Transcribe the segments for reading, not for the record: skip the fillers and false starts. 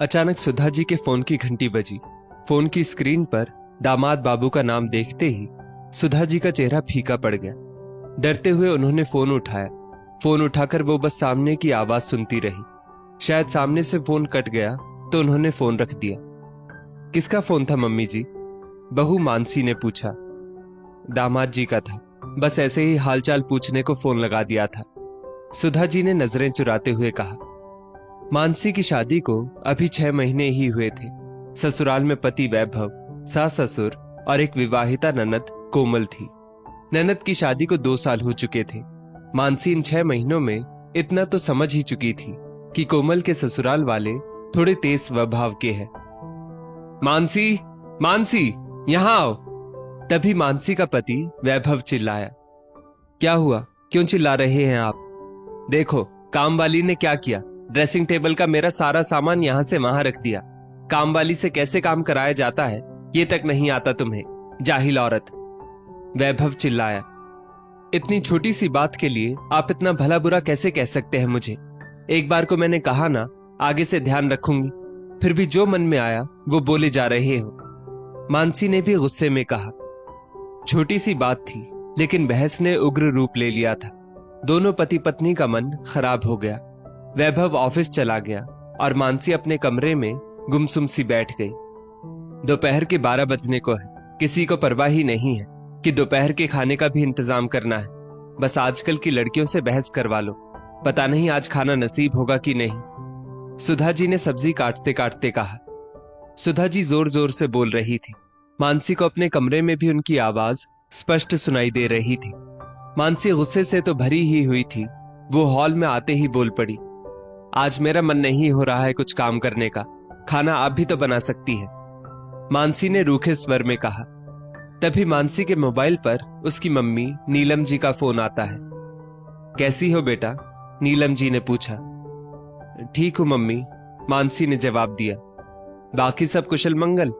अचानक सुधा जी के फोन की घंटी बजी। फोन की स्क्रीन पर दामाद बाबू का नाम देखते ही सुधा जी का चेहरा फीका पड़ गया। डरते हुए उन्होंने फोन उठाया। फोन उठाकर वो बस सामने की आवाज सुनती रही। शायद सामने से फोन कट गया तो उन्होंने फोन रख दिया। किसका फोन था मम्मी जी? बहू मानसी ने पूछा। दामाद जी का था, बस ऐसे ही हालचाल पूछने को फोन लगा दिया था, सुधा जी ने नजरें चुराते हुए कहा। मानसी की शादी को अभी 6 महीने ही हुए थे। ससुराल में पति वैभव, सास ससुर और एक विवाहिता ननद कोमल थी। ननद की शादी को 2 साल हो चुके थे। मानसी इन 6 महीनों में इतना तो समझ ही चुकी थी कि कोमल के ससुराल वाले थोड़े तेज स्वभाव के हैं। मानसी, मानसी, यहां आओ। तभी मानसी का पति वैभव चिल्लाया। क्या हुआ? क्यों चिल्ला रहे हैं आप? देखो काम वाली ने क्या किया, ड्रेसिंग टेबल का मेरा सारा सामान यहां से वहां रख दिया। काम वाली से कैसे काम कराया जाता है ये तक नहीं आता तुम्हें, जाहिल औरत, वैभव चिल्लाया। इतनी छोटी सी बात के लिए आप इतना भला बुरा कैसे कह सकते हैं मुझे? एक बार को मैंने कहा ना, आगे से ध्यान रखूंगी, फिर भी जो मन में आया वो बोले जा रहे हो, मानसी ने भी गुस्से में कहा। छोटी सी बात थी लेकिन बहस ने उग्र रूप ले लिया था। दोनों पति पत्नी का मन खराब हो गया। वैभव ऑफिस चला गया और मानसी अपने कमरे में गुमसुम सी बैठ गई। दोपहर के 12 बजने को है। किसी को परवाह ही नहीं है कि दोपहर के खाने का भी इंतजाम करना है। बस आजकल की लड़कियों से बहस करवा लो, पता नहीं आज खाना नसीब होगा कि नहीं, सुधा जी ने सब्जी काटते काटते कहा। सुधा जी जोर जोर से बोल रही थी। मानसी को अपने कमरे में भी उनकी आवाज स्पष्ट सुनाई दे रही थी। मानसी गुस्से से तो भरी ही हुई थी। वो हॉल में आते ही बोल पड़ी। आज मेरा मन नहीं हो रहा है कुछ काम करने का, खाना आप भी तो बना सकती है, मानसी ने रूखे स्वर में कहा। तभी मानसी के मोबाइल पर उसकी मम्मी नीलम जी का फोन आता है। कैसी हो बेटा? नीलम जी ने पूछा। ठीक हूं मम्मी, मानसी ने जवाब दिया। बाकी सब कुशल मंगल?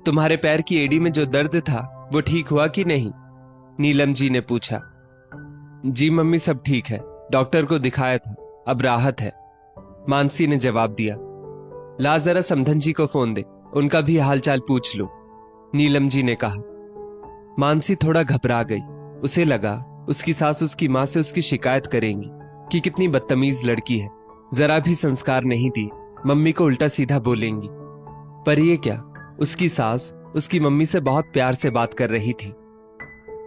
तुम्हारे पैर की एड़ी में जो दर्द था वो ठीक हुआ कि नहीं? नीलम जी ने पूछा। जी मम्मी, सब ठीक है, डॉक्टर को दिखाया था, अब राहत है, मानसी ने जवाब दिया। ला जरा समधन जी को फोन दे, उनका भी हालचाल पूछ लो, नीलम जी ने कहा। मानसी थोड़ा घबरा गई। उसे लगा उसकी सास उसकी मां से उसकी शिकायत करेंगी कि कितनी बदतमीज लड़की है, जरा भी संस्कार नहीं दिए, मम्मी को उल्टा सीधा बोलेंगी। पर ये क्या, उसकी सास उसकी मम्मी से बहुत प्यार से बात कर रही थी।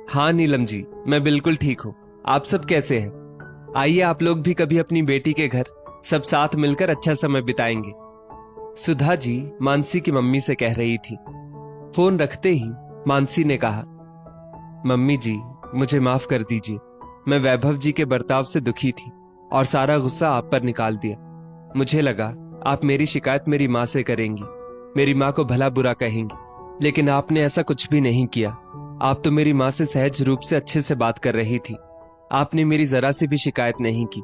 हाँ नीलम जी, मैं बिल्कुल ठीक हूं, आप सब कैसे हैं? आइए आप लोग भी कभी अपनी बेटी के घर, सब साथ मिलकर अच्छा समय बिताएंगे, सुधा जी मानसी की मम्मी से कह रही थी। फोन रखते ही मानसी ने कहा, मम्मी जी मुझे माफ कर दीजिए, मैं वैभव जी के बर्ताव से दुखी थी और सारा गुस्सा आप पर निकाल दिया। मुझे लगा आप मेरी शिकायत मेरी माँ से करेंगी, मेरी माँ को भला बुरा कहेंगी, लेकिन आपने ऐसा कुछ भी नहीं किया। आप तो मेरी माँ से सहज रूप से अच्छे से बात कर रही थी, आपने मेरी जरा सी भी शिकायत नहीं की,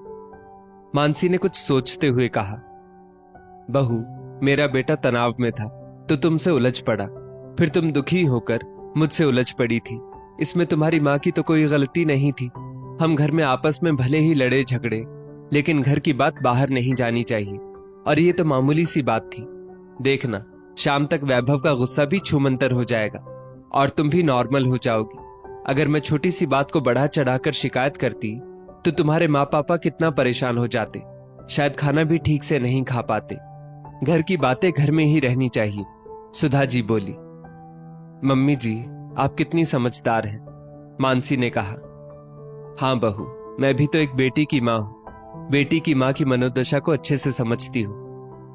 मानसी ने कुछ सोचते हुए कहा। बहू, मेरा बेटा तनाव में था तो तुमसे उलझ पड़ा, फिर तुम दुखी होकर मुझसे उलझ पड़ी थी, इसमें तुम्हारी माँ की तो कोई गलती नहीं थी। हम घर में आपस में भले ही लड़े झगड़े, लेकिन घर की बात बाहर नहीं जानी चाहिए, और ये तो मामूली सी बात थी। देखना शाम तक वैभव का गुस्सा भी छूमंतर हो जाएगा और तुम भी नॉर्मल हो जाओगी। अगर मैं छोटी सी बात को बढ़ा चढ़ाकर शिकायत करती तो तुम्हारे माँ पापा कितना परेशान हो जाते, शायद खाना भी ठीक से नहीं खा पाते। घर की बातें घर में ही रहनी चाहिए, सुधा जी बोली। मम्मी जी आप कितनी समझदार हैं, मानसी ने कहा। हाँ बहू, मैं भी तो एक बेटी की माँ हूं, बेटी की माँ की मनोदशा को अच्छे से समझती हूँ।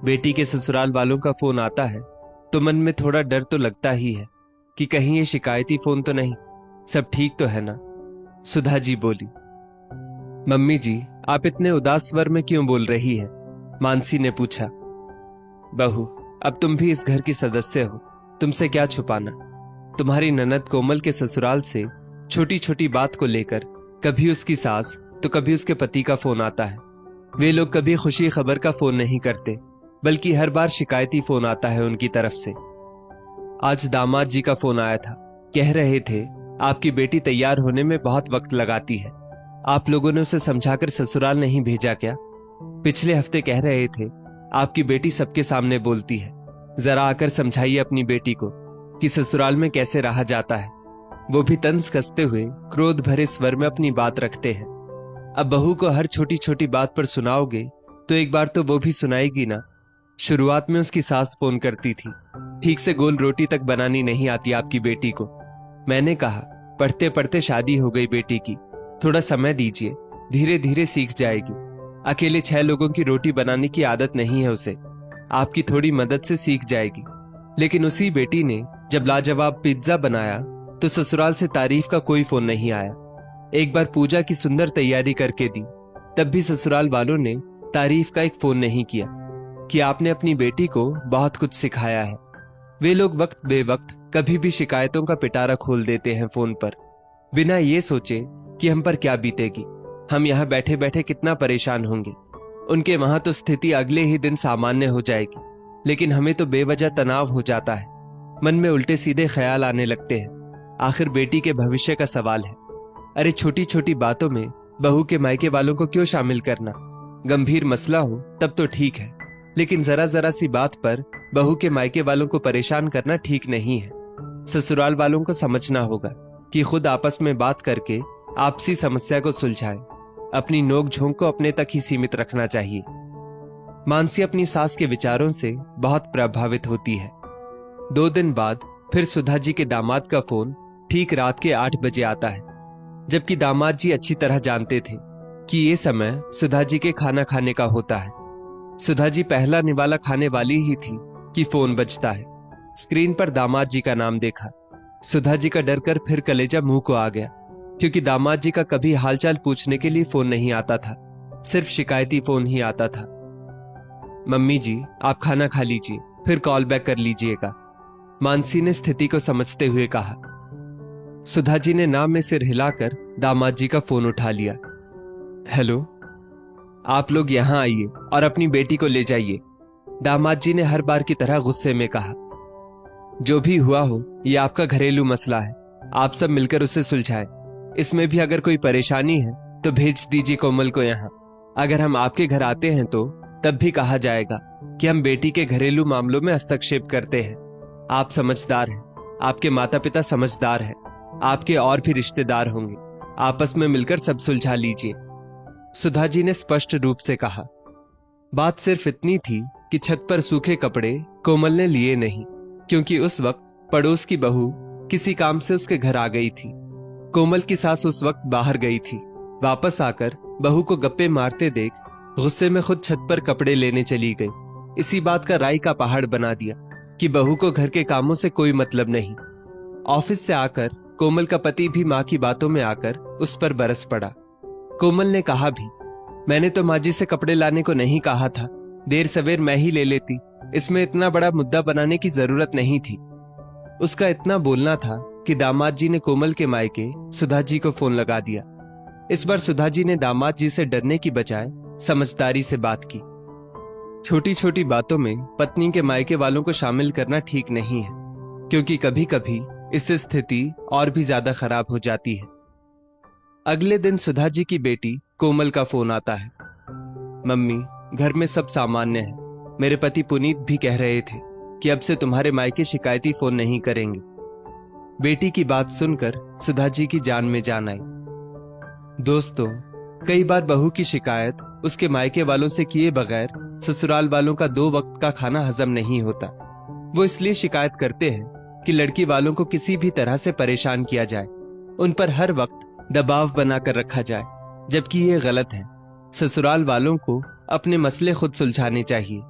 बेटी के ससुराल वालों का फोन आता है तो मन में थोड़ा डर तो लगता ही है कि कहीं ये शिकायती फोन तो नहीं, सब ठीक तो है ना, सुधा जी बोली। मम्मी जी आप इतने उदास स्वर में क्यों बोल रही हैं, मानसी ने पूछा। बहू, अब तुम भी इस घर की सदस्य हो, तुमसे क्या छुपाना। तुम्हारी ननद कोमल के ससुराल से छोटी छोटी बात को लेकर कभी उसकी सास तो कभी उसके पति का फोन आता है। वे लोग कभी खुशी खबर का फोन नहीं करते, बल्कि हर बार शिकायती फोन आता है उनकी तरफ से। आज दामाद जी का फोन आया था, कह रहे थे आपकी बेटी तैयार होने में बहुत वक्त लगाती है, आप लोगों ने उसे समझाकर ससुराल नहीं भेजा क्या? पिछले हफ्ते कह रहे थे आपकी बेटी सबके सामने बोलती है। जरा आकर समझाइए अपनी बेटी को कि ससुराल में कैसे रहा जाता है। वो भी तंज कसते हुए क्रोध भरे स्वर में अपनी बात रखते हैं। अब बहू को हर छोटी छोटी बात पर सुनाओगे तो एक बार तो वो भी सुनाएगी ना। शुरुआत में उसकी सास फोन करती थी, ठीक से गोल रोटी तक बनानी नहीं आती आपकी बेटी को। मैंने कहा पढ़ते पढ़ते शादी हो गई बेटी की, थोड़ा समय दीजिए, धीरे धीरे सीख जाएगी। अकेले 6 लोगों की रोटी बनाने की आदत नहीं है उसे, आपकी थोड़ी मदद से सीख जाएगी। लेकिन उसी बेटी ने जब लाजवाब पिज्जा बनाया तो ससुराल से तारीफ का कोई फोन नहीं आया। एक बार पूजा की सुंदर तैयारी करके दी, तब भी ससुराल वालों ने तारीफ का एक फोन नहीं किया कि आपने अपनी बेटी को बहुत कुछ सिखाया है। वे लोग वक्त बेवक्त कभी भी शिकायतों का पिटारा खोल देते हैं फोन पर, बिना ये सोचे कि हम पर क्या बीतेगी, हम यहाँ बैठे बैठे कितना परेशान होंगे। उनके वहां तो स्थिति अगले ही दिन सामान्य हो जाएगी, लेकिन हमें तो बेवजह तनाव हो जाता है। मन में उल्टे सीधे ख्याल आने लगते हैं। आखिर बेटी के भविष्य का सवाल है। अरे छोटी छोटी बातों में बहू के मायके वालों को क्यों शामिल करना? गंभीर मसला हो तब तो ठीक है, लेकिन जरा जरा सी बात पर बहू के मायके वालों को परेशान करना ठीक नहीं है। ससुराल वालों को समझना होगा कि खुद आपस में बात करके आपसी समस्या को सुलझाएं। अपनी नोक झोंक को अपने तक ही सीमित रखना चाहिए। मानसी अपनी सास के विचारों से बहुत प्रभावित होती है। 2 दिन बाद फिर सुधा जी के दामाद का फोन ठीक रात के 8 बजे आता है, जबकि दामाद जी अच्छी तरह जानते थे कि ये समय सुधा जी के खाना खाने का होता है। सुधा जी पहला निवाला खाने वाली ही थी कि फोन बजता है। स्क्रीन पर दामाद जी का नाम देखा। सुधा जी का डर कर फिर कलेजा मुंह को आ गया, क्योंकि दामाद जी का कभी हालचाल पूछने के लिए फोन नहीं आता था, सिर्फ शिकायती फोन ही आता था। मम्मी जी आप खाना खा लीजिए, फिर कॉल बैक कर लीजिएगा, मानसी ने स्थिति को समझते हुए कहा। सुधा जी ने नाम में सिर हिलाकर दामाद जी का फोन उठा लिया। हेलो, आप लोग यहां आइए और अपनी बेटी को ले जाइए, दामाद जी ने हर बार की तरह गुस्से में कहा। जो भी हुआ हो यह आपका घरेलू मसला है, आप सब मिलकर उसे सुलझाएं। इसमें भी अगर कोई परेशानी है तो भेज दीजिए कोमल को यहाँ। अगर हम आपके घर आते हैं तो तब भी कहा जाएगा कि हम बेटी के घरेलू मामलों में हस्तक्षेप करते हैं। आप समझदार हैं, आपके माता पिता समझदार हैं, आपके और भी रिश्तेदार होंगे, आपस में मिलकर सब सुलझा लीजिए, सुधा जी ने स्पष्ट रूप से कहा। बात सिर्फ इतनी थी कि छत पर सूखे कपड़े कोमल ने लिए नहीं, क्योंकि उस वक्त पड़ोस की बहू किसी काम से उसके घर आ गई थी। कोमल की सास उस वक्त बाहर गई थी। वापस आकर बहू को गप्पे मारते देख गुस्से में खुद छत पर कपड़े लेने चली गई। इसी बात का राई का पहाड़ बना दिया कि बहू को घर के कामों से कोई मतलब नहीं। ऑफिस से आकर कोमल का पति भी माँ की बातों में आकर उस पर बरस पड़ा। कोमल ने कहा भी, मैंने तो माँ जी से कपड़े लाने को नहीं कहा था, देर सवेर मैं ही ले लेती, इसमें इतना बड़ा मुद्दा बनाने की जरूरत नहीं थी। उसका इतना बोलना था कि दामाद जी ने कोमल के मायके सुधा जी को फोन लगा दिया। इस बार सुधा जी ने दामाद जी से डरने की बजाय समझदारी से बात की। छोटी छोटी बातों में पत्नी के मायके वालों को शामिल करना ठीक नहीं है, क्योंकि कभी कभी इससे स्थिति और भी ज्यादा खराब हो जाती है। अगले दिन सुधा जी की बेटी कोमल का फोन आता है। मम्मी, घर में सब सामान्य है। मेरे पति पुनीत भी कह रहे थे कि अब से तुम्हारे मायके शिकायती फोन नहीं करेंगे। बेटी की बात सुनकर सुधा जी की जान में जान आई। दोस्तों, कई बार बहू की शिकायत उसके मायके वालों से किए बगैर ससुराल वालों का 2 वक्त का खाना हजम नहीं होता। वो इसलिए शिकायत करते हैं कि लड़की वालों को किसी भी तरह से परेशान किया जाए, उन पर हर वक्त दबाव बनाकर रखा जाए, जबकि ये गलत है। ससुराल वालों को अपने मसले खुद सुलझाने चाहिए।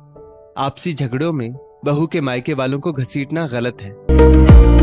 आपसी झगड़ों में बहू के मायके वालों को घसीटना गलत है।